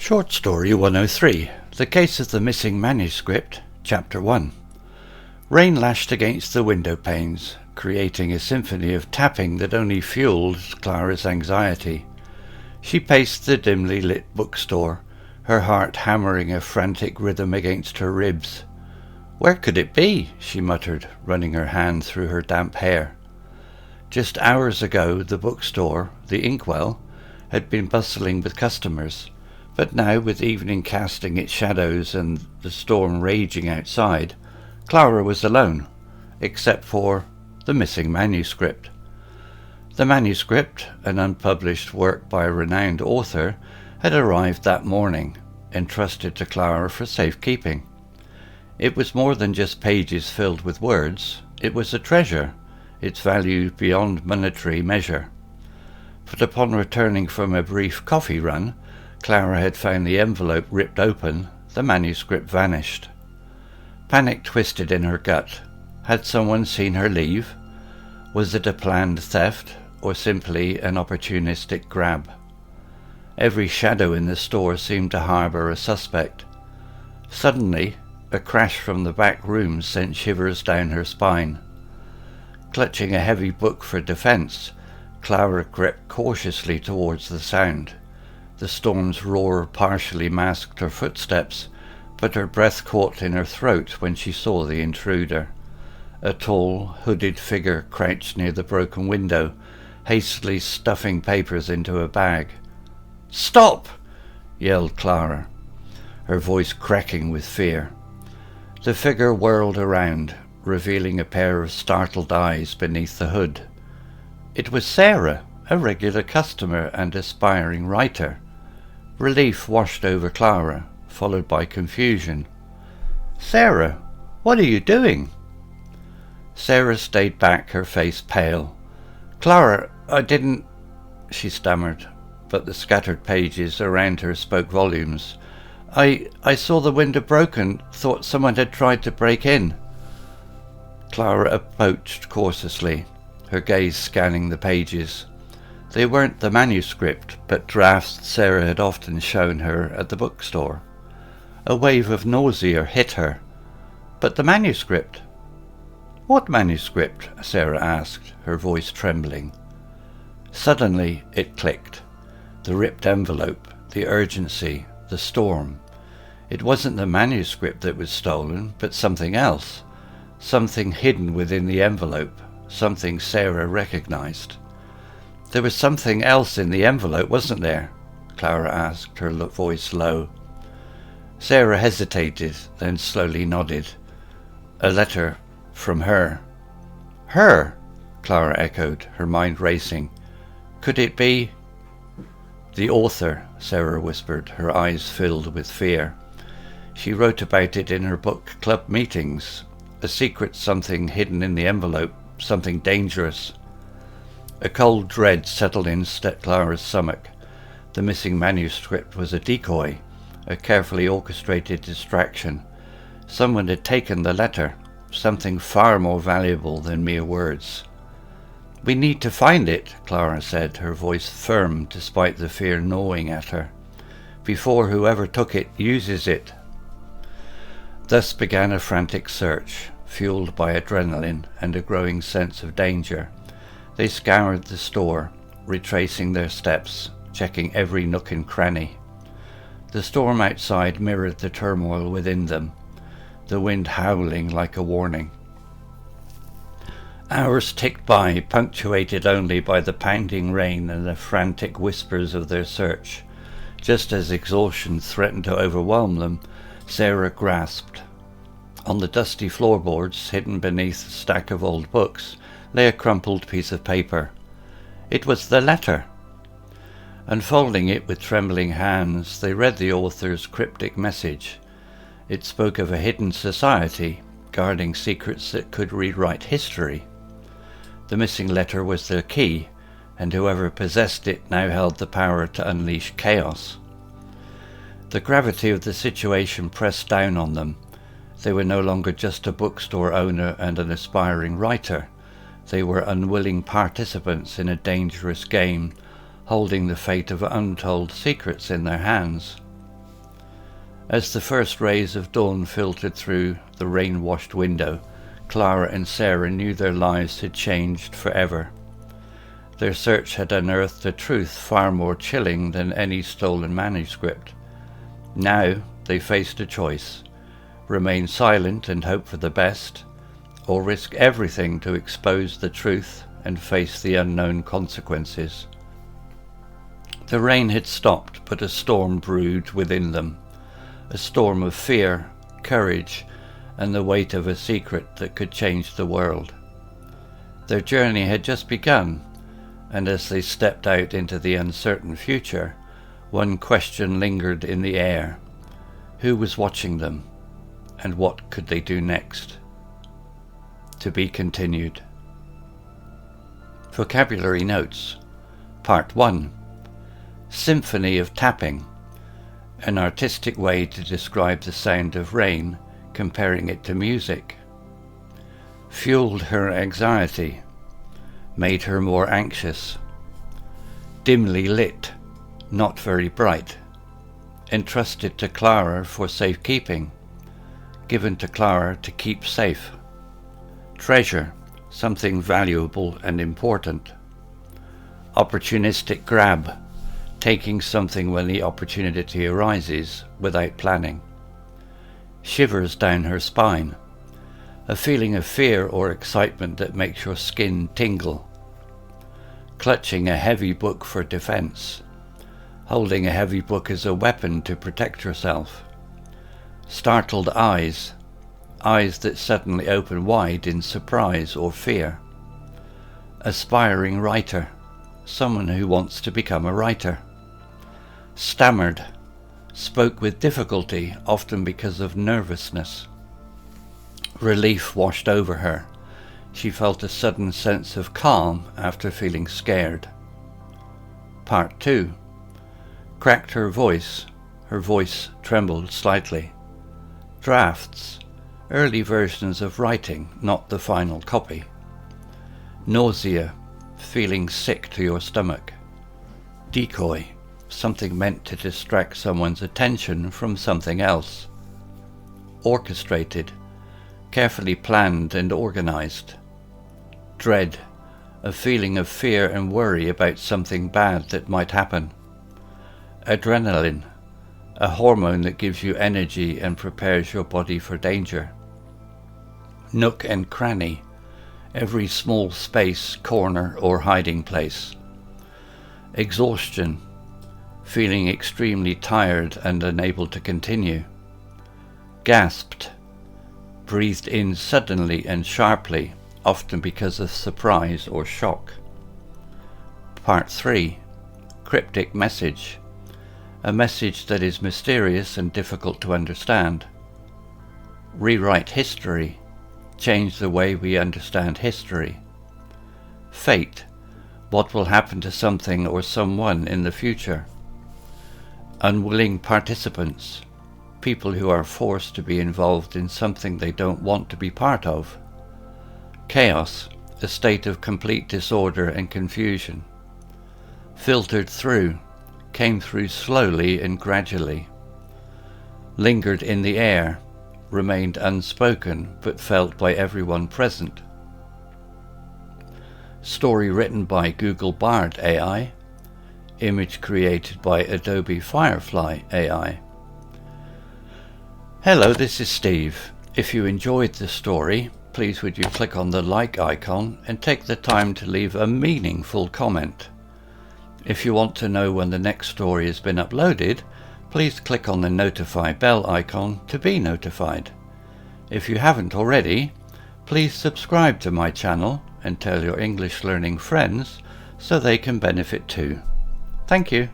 Short Story 103, The Case of the Missing Manuscript, Chapter 1. Rain lashed against the windowpanes, creating a symphony of tapping that only fueled Clara's anxiety. She paced the dimly lit bookstore, her heart hammering a frantic rhythm against her ribs. "Where could it be?" she muttered, running her hand through her damp hair. Just hours ago, the bookstore, the Inkwell, had been bustling with customers. But now, with evening casting its shadows and the storm raging outside, Clara was alone, except for the missing manuscript. The manuscript, an unpublished work by a renowned author, had arrived that morning, entrusted to Clara for safekeeping. It was more than just pages filled with words. It was a treasure, its value beyond monetary measure. But upon returning from a brief coffee run, Clara had found the envelope ripped open, the manuscript vanished. Panic twisted in her gut. Had someone seen her leave? Was it a planned theft, or simply an opportunistic grab? Every shadow in the store seemed to harbour a suspect. Suddenly, a crash from the back room sent shivers down her spine. Clutching a heavy book for defence, Clara crept cautiously towards the sound. The storm's roar partially masked her footsteps, but her breath caught in her throat when she saw the intruder. A tall, hooded figure crouched near the broken window, hastily stuffing papers into a bag. "Stop!" yelled Clara, her voice cracking with fear. The figure whirled around, revealing a pair of startled eyes beneath the hood. It was Sarah, a regular customer and aspiring writer. Relief washed over Clara, followed by confusion. "Sarah, what are you doing?" Sarah stayed back, her face pale. "Clara, I didn't—" she stammered, but the scattered pages around her spoke volumes. I saw the window broken, thought someone had tried to break in." Clara approached cautiously, her gaze scanning the pages. They weren't the manuscript, but drafts Sarah had often shown her at the bookstore. A wave of nausea hit her. "But the manuscript?" "What manuscript?" Sarah asked, her voice trembling. Suddenly it clicked. The ripped envelope, the urgency, the storm. It wasn't the manuscript that was stolen, but something else. Something hidden within the envelope, something Sarah recognized. "There was something else in the envelope, wasn't there?" Clara asked, her voice low. Sarah hesitated, then slowly nodded. "A letter from her." "Her?" Clara echoed, her mind racing. "Could it be—" "The author," Sarah whispered, her eyes filled with fear. "She wrote about it in her book club meetings. A secret something hidden in the envelope, something dangerous." A cold dread settled in Clara's stomach. The missing manuscript was a decoy, a carefully orchestrated distraction. Someone had taken the letter, something far more valuable than mere words. "We need to find it," Clara said, her voice firm despite the fear gnawing at her, "before whoever took it uses it." Thus began a frantic search, fueled by adrenaline and a growing sense of danger. They scoured the store, retracing their steps, checking every nook and cranny. The storm outside mirrored the turmoil within them, the wind howling like a warning. Hours ticked by, punctuated only by the pounding rain and the frantic whispers of their search. Just as exhaustion threatened to overwhelm them, Sarah grasped. On the dusty floorboards, hidden beneath a stack of old books, lay a crumpled piece of paper. It was the letter. Unfolding it with trembling hands, they read the author's cryptic message. It spoke of a hidden society, guarding secrets that could rewrite history. The missing letter was their key, and whoever possessed it now held the power to unleash chaos. The gravity of the situation pressed down on them. They were no longer just a bookstore owner and an aspiring writer. They were unwilling participants in a dangerous game, holding the fate of untold secrets in their hands. As the first rays of dawn filtered through the rain-washed window, Clara and Sarah knew their lives had changed forever. Their search had unearthed a truth far more chilling than any stolen manuscript. Now they faced a choice: remain silent and hope for the best, or risk everything to expose the truth and face the unknown consequences. The rain had stopped, but a storm brewed within them, a storm of fear, courage, and the weight of a secret that could change the world. Their journey had just begun, and as they stepped out into the uncertain future, one question lingered in the air: who was watching them, and what could they do next? To be continued. Vocabulary Notes. Part 1. Symphony of tapping, an artistic way to describe the sound of rain, comparing it to music. Fueled her anxiety, made her more anxious. Dimly lit, not very bright. Entrusted to Clara for safekeeping, given to Clara to keep safe. Treasure, something valuable and important. Opportunistic grab, taking something when the opportunity arises without planning. Shivers down her spine, a feeling of fear or excitement that makes your skin tingle. Clutching a heavy book for defense, holding a heavy book as a weapon to protect yourself. Startled eyes, eyes that suddenly open wide in surprise or fear. Aspiring writer, someone who wants to become a writer. Stammered, spoke with difficulty, often because of nervousness. Relief washed over her. She felt a sudden sense of calm after feeling scared. Part 2. Cracked her voice trembled slightly. Drafts, early versions of writing, not the final copy. Nausea, feeling sick to your stomach. Decoy, something meant to distract someone's attention from something else. Orchestrated, carefully planned and organized. Dread, a feeling of fear and worry about something bad that might happen. Adrenaline, a hormone that gives you energy and prepares your body for danger. Nook and cranny, every small space, corner or hiding place. Exhaustion, feeling extremely tired and unable to continue. Gasped, breathed in suddenly and sharply, often because of surprise or shock. Part 3. Cryptic message, a message that is mysterious and difficult to understand. Rewrite history, change the way we understand history. Fate, what will happen to something or someone in the future. Unwilling participants, people who are forced to be involved in something they don't want to be part of. Chaos, a state of complete disorder and confusion. Filtered through, came through slowly and gradually. Lingered in the air, remained unspoken but felt by everyone present. Story written by Google Bard AI. Image created by Adobe Firefly AI. Hello, this is Steve. If you enjoyed the story, please would you click on the like icon and take the time to leave a meaningful comment. If you want to know when the next story has been uploaded, please click on the notify bell icon to be notified. If you haven't already, please subscribe to my channel and tell your English learning friends so they can benefit too. Thank you.